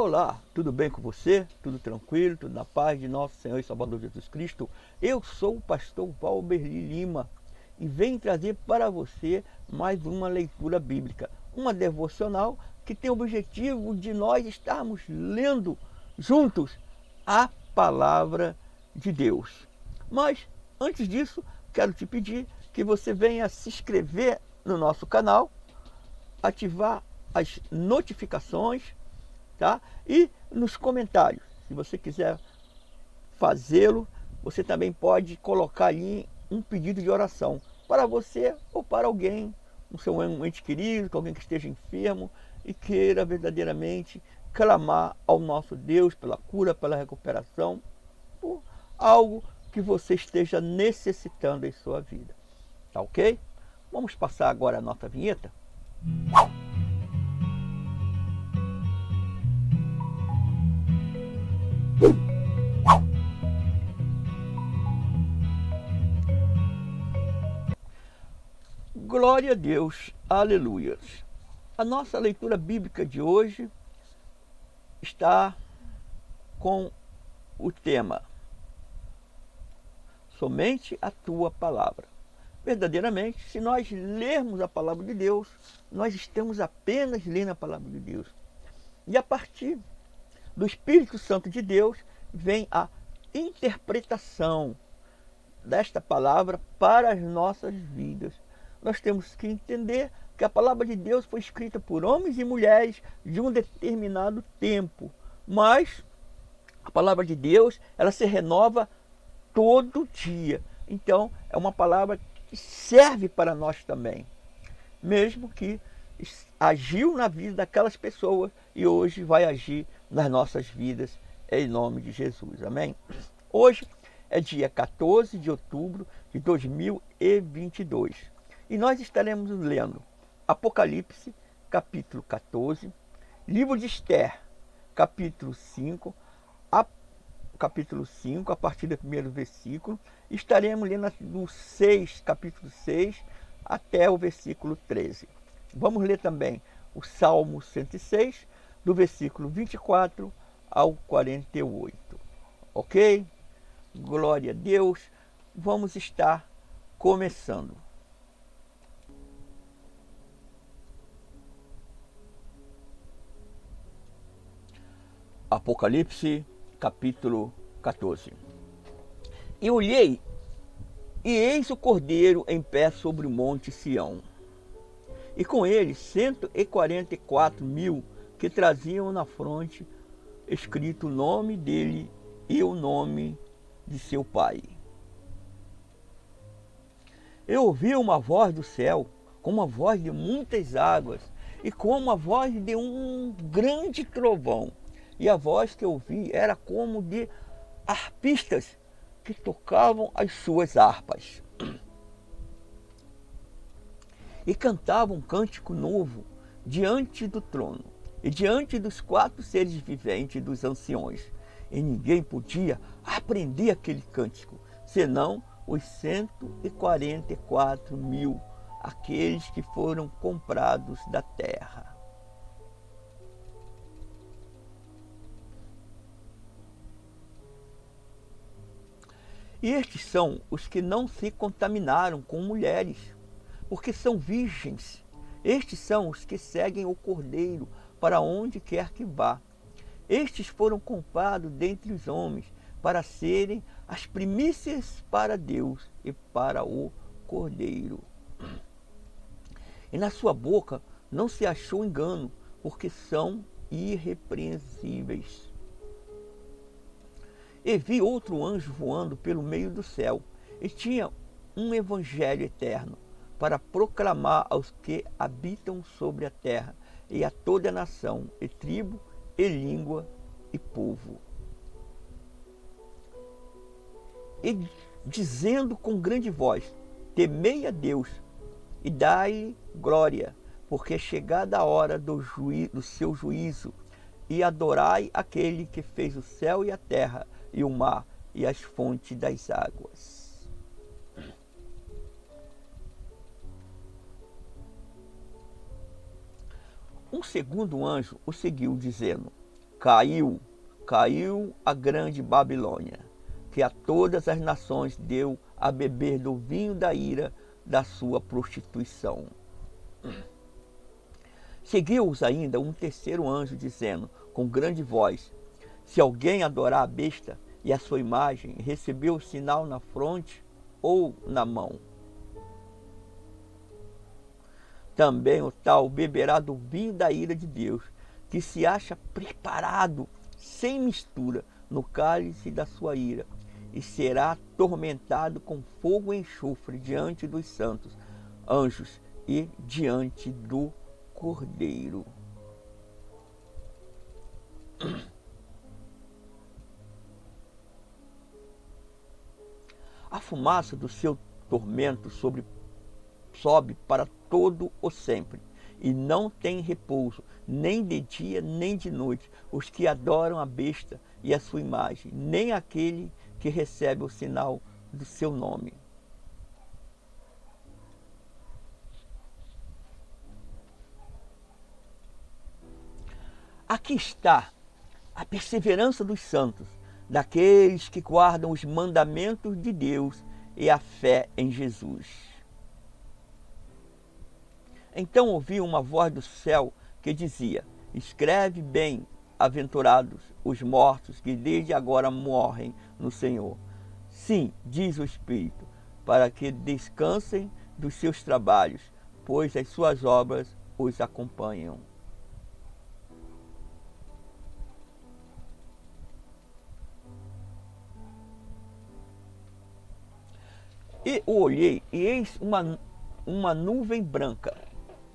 Olá, tudo bem com você? Tudo tranquilo? Tudo na paz de nosso Senhor e Salvador Jesus Cristo? Eu sou o pastor Valberli Lima e venho trazer para você mais uma leitura bíblica, uma devocional que tem o objetivo de nós estarmos lendo juntos a palavra de Deus. Mas, antes disso, quero te pedir que você venha se inscrever no nosso canal, ativar as notificações, tá? E nos comentários, se você quiser fazê-lo, você também pode colocar ali um pedido de oração para você ou para alguém, um seu ente querido, alguém que esteja enfermo e queira verdadeiramente clamar ao nosso Deus pela cura, pela recuperação, por algo que você esteja necessitando em sua vida. Tá ok? Vamos passar agora a nossa vinheta? Glória a Deus, aleluia. A nossa leitura bíblica de hoje está com o tema Somente a Tua Palavra. Verdadeiramente, se nós lermos a palavra de Deus, nós estamos apenas lendo a palavra de Deus. E a partir do Espírito Santo de Deus vem a interpretação desta palavra para as nossas vidas. Nós temos que entender que a palavra de Deus foi escrita por homens e mulheres de um determinado tempo, mas a palavra de Deus, ela se renova todo dia. Então, é uma palavra que serve para nós também, mesmo que agiu na vida daquelas pessoas e hoje vai agir nas nossas vidas, em nome de Jesus. Amém? Hoje é dia 14 de outubro de 2022 e nós estaremos lendo Apocalipse, capítulo 14, livro de Esther, capítulo 5, a partir do primeiro versículo. Estaremos lendo do 6, capítulo 6, até o versículo 13. Vamos ler também o Salmo 106, do versículo 24 ao 48. Ok? Glória a Deus. Vamos estar começando. Apocalipse, capítulo 14. E olhei, e eis o Cordeiro em pé sobre o monte Sião, e com ele 144.000 que traziam na fronte escrito o nome dele e o nome de seu pai. Eu ouvi uma voz do céu, como a voz de muitas águas, e como a voz de um grande trovão. E a voz que eu ouvi era como de harpistas que tocavam as suas harpas. E cantavam um cântico novo diante do trono, e diante dos 4 seres viventes e dos anciões. E ninguém podia aprender aquele cântico, senão os 144.000, aqueles que foram comprados da terra. E estes são os que não se contaminaram com mulheres, porque são virgens. Estes são os que seguem o Cordeiro para onde quer que vá. Estes foram comprados dentre os homens para serem as primícias para Deus e para o Cordeiro. E na sua boca não se achou engano, porque são irrepreensíveis. E vi outro anjo voando pelo meio do céu, e tinha um evangelho eterno para proclamar aos que habitam sobre a terra, e a toda a nação, e tribo, e língua, e povo. E dizendo com grande voz: temei a Deus, e dai glória, porque é chegada a hora do seu juízo, e adorai aquele que fez o céu e a terra, e o mar, e as fontes das águas. Um segundo anjo o seguiu, dizendo: Caiu a grande Babilônia, que a todas as nações deu a beber do vinho da ira da sua prostituição. Seguiu-os ainda um terceiro anjo, dizendo com grande voz: se alguém adorar a besta e a sua imagem, e receber o sinal na fronte ou na mão, também o tal beberá do vinho da ira de Deus, que se acha preparado sem mistura no cálice da sua ira, e será atormentado com fogo e enxofre diante dos santos anjos e diante do Cordeiro. A fumaça do seu tormento sobe para todo o sempre, e não tem repouso, nem de dia nem de noite, os que adoram a besta e a sua imagem, nem aquele que recebe o sinal do seu nome. Aqui está a perseverança dos santos, daqueles que guardam os mandamentos de Deus e a fé em Jesus. Então ouvi uma voz do céu que dizia: escreve bem, aventurados os mortos que desde agora morrem no Senhor. Sim, diz o Espírito, para que descansem dos seus trabalhos, pois as suas obras os acompanham. E olhei, e eis uma nuvem branca,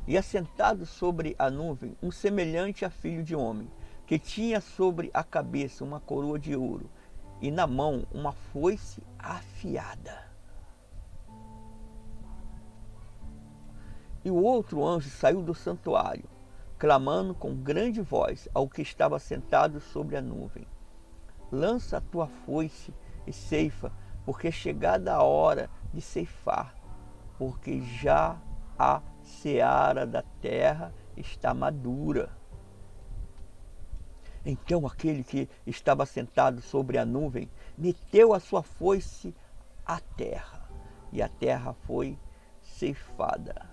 e assentado sobre a nuvem, um semelhante a filho de homem, que tinha sobre a cabeça uma coroa de ouro, e na mão uma foice afiada. E o outro anjo saiu do santuário, clamando com grande voz ao que estava sentado sobre a nuvem: lança a tua foice e ceifa, porque é chegada a hora de ceifar, porque já a seara da terra está madura. Então aquele que estava sentado sobre a nuvem meteu a sua foice à terra, e a terra foi ceifada.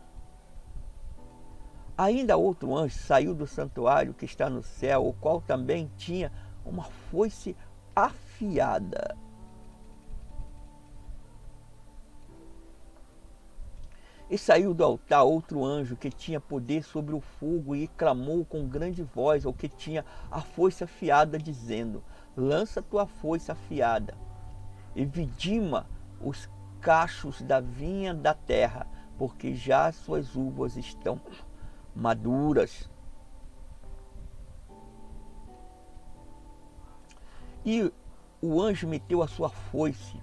Ainda outro anjo saiu do santuário que está no céu, o qual também tinha uma foice afiada. E saiu do altar outro anjo que tinha poder sobre o fogo, e clamou com grande voz ao que tinha a foice afiada, dizendo: lança tua foice afiada e vidima os cachos da vinha da terra, porque já as suas uvas estão maduras. E o anjo meteu a sua foice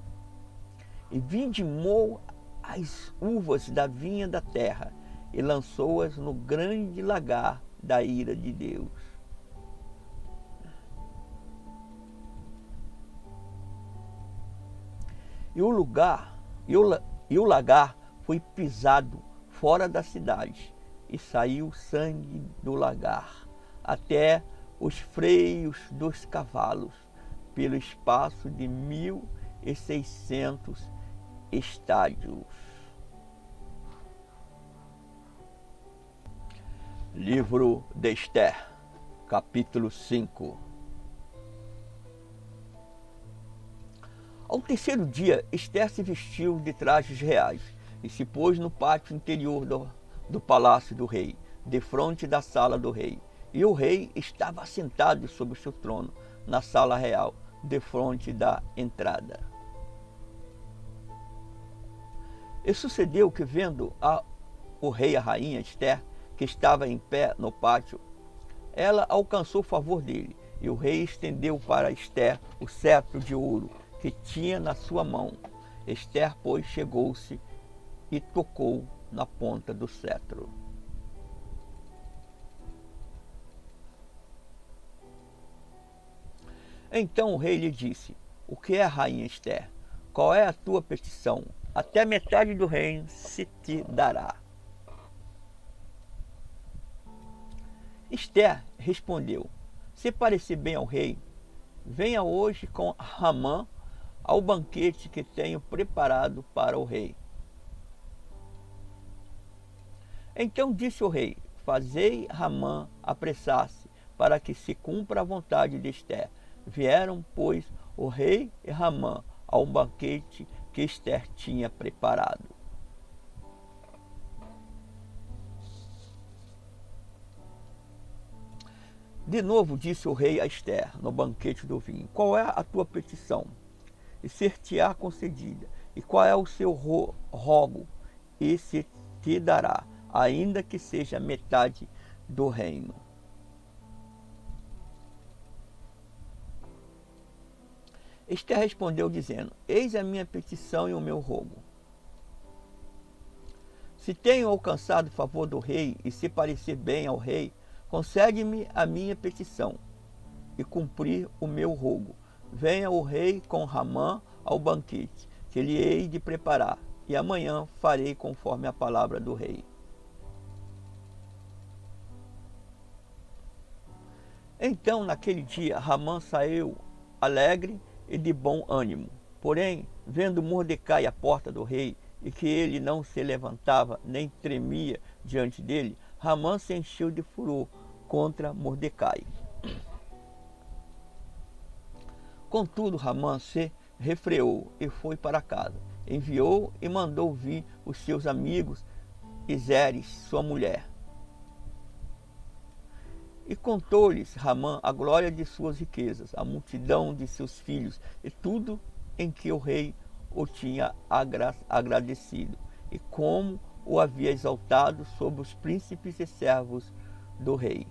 e vidimou as uvas da vinha da terra e lançou-as no grande lagar da ira de Deus. E o lagar foi pisado fora da cidade, e saiu sangue do lagar até os freios dos cavalos, pelo espaço de 1.600 estádios. Livro de Esther, capítulo 5. Ao terceiro dia, Esther se vestiu de trajes reais e se pôs no pátio interior do palácio do rei, defronte da sala do rei. E o rei estava assentado sobre o seu trono, na sala real, defronte da entrada. E sucedeu que, vendo o rei e a rainha Esther, que estava em pé no pátio, ela alcançou o favor dele, e o rei estendeu para Esther o cetro de ouro que tinha na sua mão. Esther, pois, chegou-se e tocou na ponta do cetro. Então o rei lhe disse: o que é, rainha Esther? Qual é a tua petição? Até metade do reino se te dará. Esther respondeu: se parecer bem ao rei, venha hoje com Ramã ao banquete que tenho preparado para o rei. Então disse o rei: fazei Ramã apressar-se, para que se cumpra a vontade de Ester. Vieram, pois, o rei e Ramã ao banquete que Ester tinha preparado. De novo disse o rei a Ester, no banquete do vinho: qual é a tua petição? E ser-te-á concedida. E qual é o seu rogo? E se te dará, ainda que seja metade do reino. Ester respondeu dizendo: eis a minha petição e o meu rogo. Se tenho alcançado o favor do rei, e se parecer bem ao rei, concede-me a minha petição, e cumprir o meu rogo. Venha o rei com Ramã ao banquete, que lhe hei de preparar, e amanhã farei conforme a palavra do rei. Então, naquele dia, Ramã saiu alegre e de bom ânimo. Porém, vendo Mordecai à porta do rei, e que ele não se levantava nem tremia diante dele, Ramã se encheu de furor contra Mordecai. Contudo, Ramã se refreou e foi para casa. Enviou e mandou vir os seus amigos e Zeres, sua mulher. E contou-lhes Ramã a glória de suas riquezas, a multidão de seus filhos e tudo em que o rei o tinha agradecido, e como o havia exaltado sobre os príncipes e servos do rei.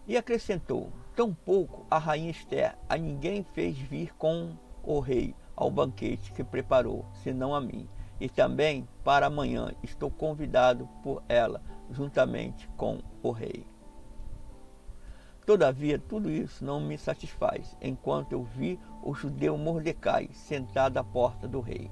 E acrescentou: tampouco a rainha Ester a ninguém fez vir com o rei ao banquete que preparou, senão a mim. E também para amanhã estou convidado por ela, juntamente com o rei. Todavia, tudo isso não me satisfaz, enquanto eu vi o judeu Mordecai sentado à porta do rei.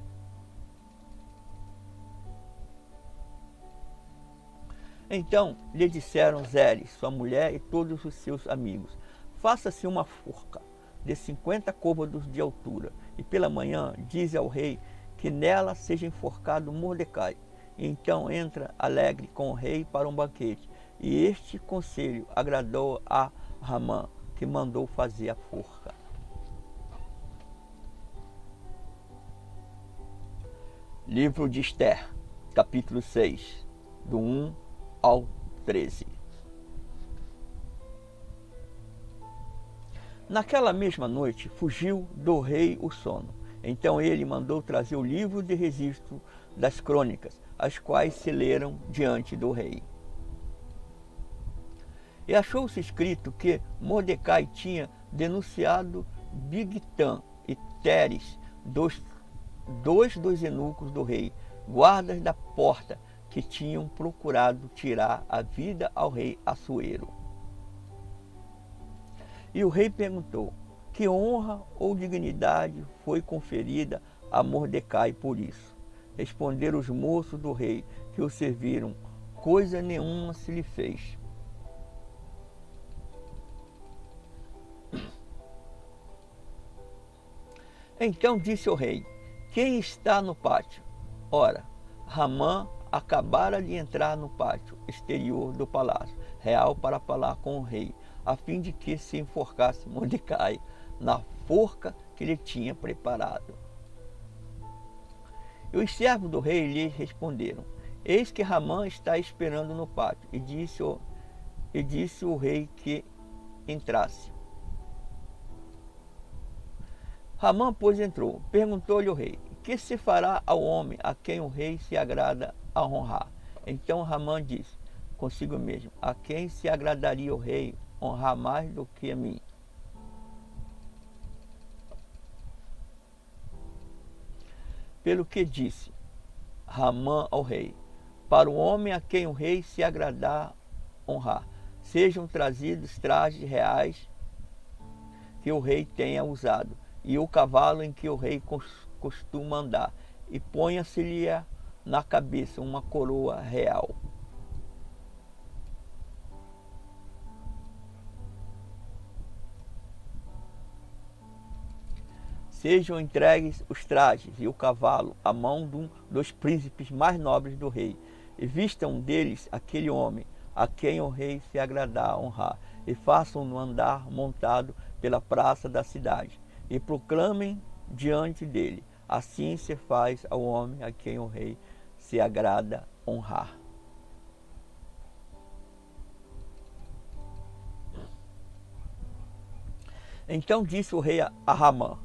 Então lhe disseram Zeres, sua mulher e todos os seus amigos: faça-se uma forca de 50 côvados de altura, e pela manhã dize ao rei que nela seja enforcado Mordecai. E então entra alegre com o rei para um banquete. E este conselho agradou a Ramã, que mandou fazer a forca. Livro de Ester, capítulo 6, do 1 ao 13. Naquela mesma noite fugiu do rei o sono. Então ele mandou trazer o livro de registro das crônicas, as quais se leram diante do rei. E achou-se escrito que Mordecai tinha denunciado Bigtã e Teres, dois dos eunucos do rei, guardas da porta, que tinham procurado tirar a vida ao rei Assuero. E o rei perguntou: que honra ou dignidade foi conferida a Mordecai por isso? Responderam os moços do rei que o serviram: coisa nenhuma se lhe fez. Então disse o rei: quem está no pátio? Ora, Ramã acabara de entrar no pátio exterior do palácio real para falar com o rei, a fim de que se enforcasse Mordecai na forca que lhe tinha preparado. E os servos do rei lhe responderam: eis que Ramã está esperando no pátio. E disse o rei que entrasse. Ramã, pois, entrou. Perguntou-lhe o rei: que se fará ao homem a quem o rei se agrada a honrar? Então Ramã disse consigo mesmo: a quem se agradaria o rei honrar mais do que a mim? Pelo que disse Ramã ao rei: para o homem a quem o rei se agradar honrar, sejam trazidos trajes reais que o rei tenha usado, e o cavalo em que o rei costuma andar, e ponha-se-lhe na cabeça uma coroa real. sejam entregues os trajes e o cavalo à mão de um dos príncipes mais nobres do rei, e vistam deles aquele homem, a quem o rei se agradar honrar, e façam-no andar montado pela praça da cidade, e proclamem diante dele: assim se faz ao homem a quem o rei se agrada honrar. Então disse o rei a Ramã: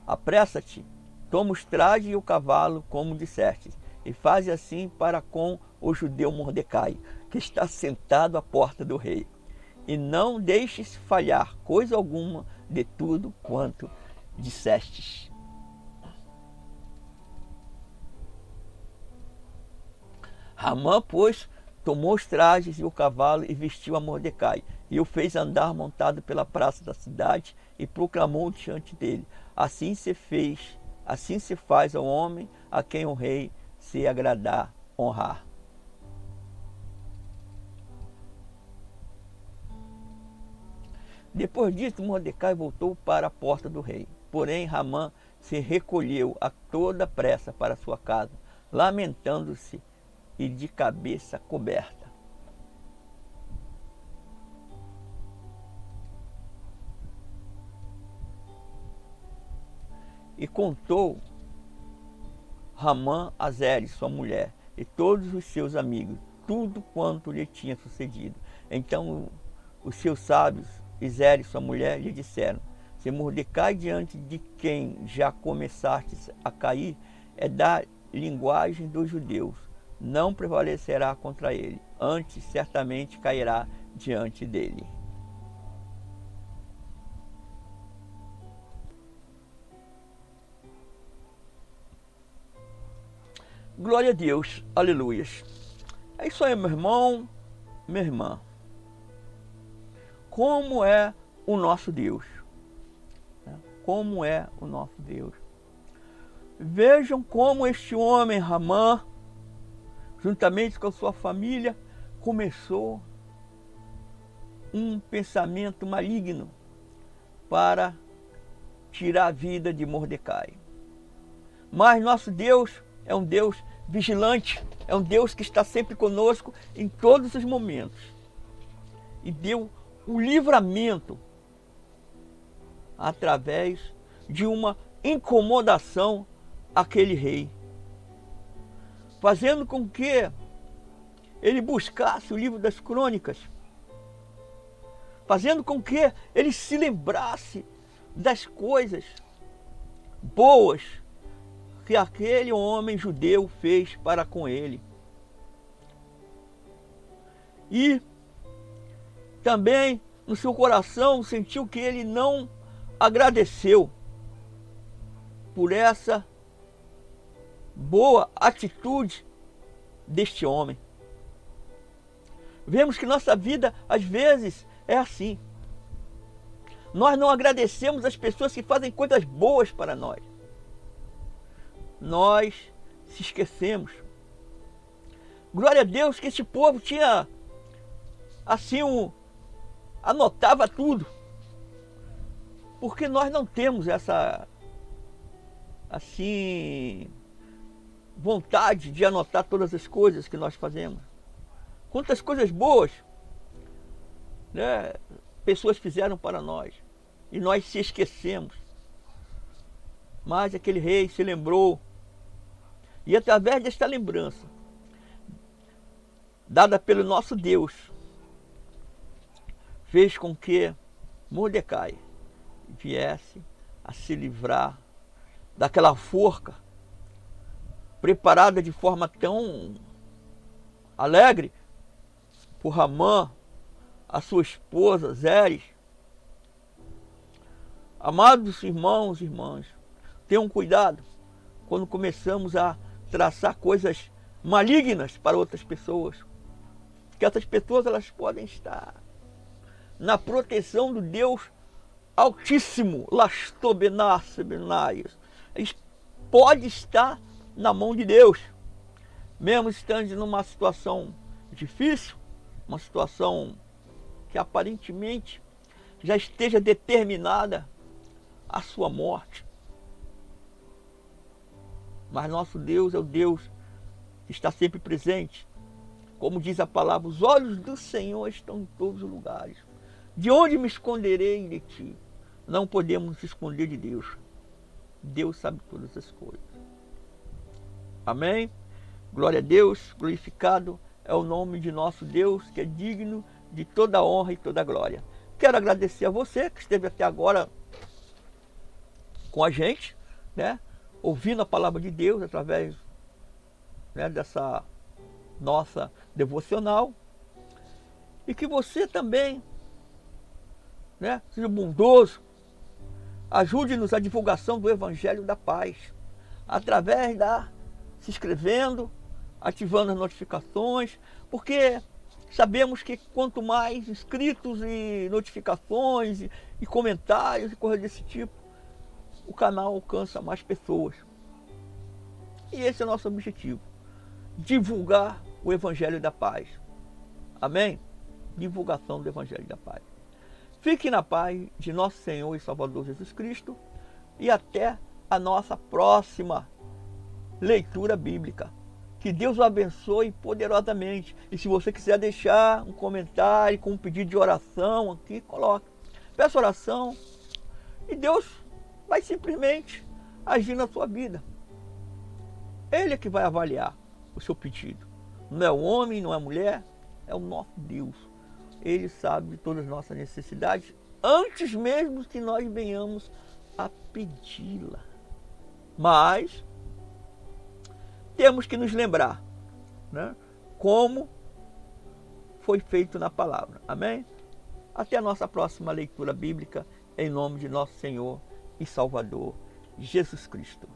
apressa-te, toma os trajes e o cavalo, como disseste, e faze assim para com o judeu Mordecai, que está sentado à porta do rei. E não deixes falhar coisa alguma de tudo quanto dissestes. Ramã, pois, tomou os trajes e o cavalo e vestiu a Mordecai, e o fez andar montado pela praça da cidade, e proclamou diante dele: assim se faz ao homem a quem o rei se agradar honrar. Depois disso, Mordecai voltou para a porta do rei. Porém, Ramã se recolheu a toda pressa para sua casa, lamentando-se e de cabeça coberta. E contou Ramã a Zeres, sua mulher, e todos os seus amigos, tudo quanto lhe tinha sucedido. Então os seus sábios e Zeres, sua mulher, lhe disseram: se Mordecai, diante de quem já começastes a cair, é da linguagem dos judeus, não prevalecerá contra ele, antes certamente cairá diante dele. Glória a Deus, aleluias. É isso aí, meu irmão, minha irmã. Como é o nosso Deus? Como é o nosso Deus? Vejam como este homem, Ramã, juntamente com a sua família, começou um pensamento maligno para tirar a vida de Mordecai. Mas nosso Deus é um Deus vigilante, é um Deus que está sempre conosco em todos os momentos. E deu um livramento através de uma incomodação àquele rei, fazendo com que ele buscasse o livro das crônicas, fazendo com que ele se lembrasse das coisas boas que aquele homem judeu fez para com ele. E também no seu coração sentiu que ele não agradeceu por essa boa atitude deste homem. Vemos que nossa vida às vezes é assim. Nós não agradecemos as pessoas que fazem coisas boas para nós. Nós se esquecemos. Glória a Deus que esse povo tinha assim anotava tudo. Porque nós não temos essa assim vontade de anotar todas as coisas que nós fazemos. Quantas coisas boas, né, pessoas fizeram para nós e nós se esquecemos. Mas aquele rei se lembrou. E através desta lembrança, dada pelo nosso Deus, fez com que Mordecai viesse a se livrar daquela forca preparada de forma tão alegre por Ramã, a sua esposa Zeres. Amados irmãos e irmãs, tenham cuidado quando começamos a traçar coisas malignas para outras pessoas, que essas pessoas elas podem estar na proteção do Deus Altíssimo, Lastobenais. Eles podem estar na mão de Deus, mesmo estando numa situação difícil, uma situação que aparentemente já esteja determinada a sua morte. Mas nosso Deus é o Deus que está sempre presente. Como diz a palavra, os olhos do Senhor estão em todos os lugares. De onde me esconderei de ti? Não podemos nos esconder de Deus. Deus sabe todas as coisas. Amém? Glória a Deus, glorificado é o nome de nosso Deus, que é digno de toda honra e toda glória. Quero agradecer a você que esteve até agora com a gente, né? Ouvindo a palavra de Deus através, né, dessa nossa devocional. E que você também, né, seja bondoso, ajude-nos a divulgação do Evangelho da Paz, através se inscrevendo, ativando as notificações, porque sabemos que quanto mais inscritos e notificações e comentários e coisas desse tipo, o canal alcança mais pessoas. E esse é o nosso objetivo, divulgar o Evangelho da Paz. Amém? Divulgação do Evangelho da Paz. Fique na paz de nosso Senhor e Salvador Jesus Cristo e até a nossa próxima leitura bíblica. Que Deus o abençoe poderosamente. E se você quiser deixar um comentário com um pedido de oração aqui, coloque. Peça oração e Deus vai simplesmente agir na sua vida. Ele é que vai avaliar o seu pedido. Não é o homem, não é a mulher, é o nosso Deus. Ele sabe de todas as nossas necessidades, antes mesmo que nós venhamos a pedi-la. Mas temos que nos lembrar, né, como foi feito na palavra. Amém? Até a nossa próxima leitura bíblica, em nome de nosso Senhor e Salvador, Jesus Cristo.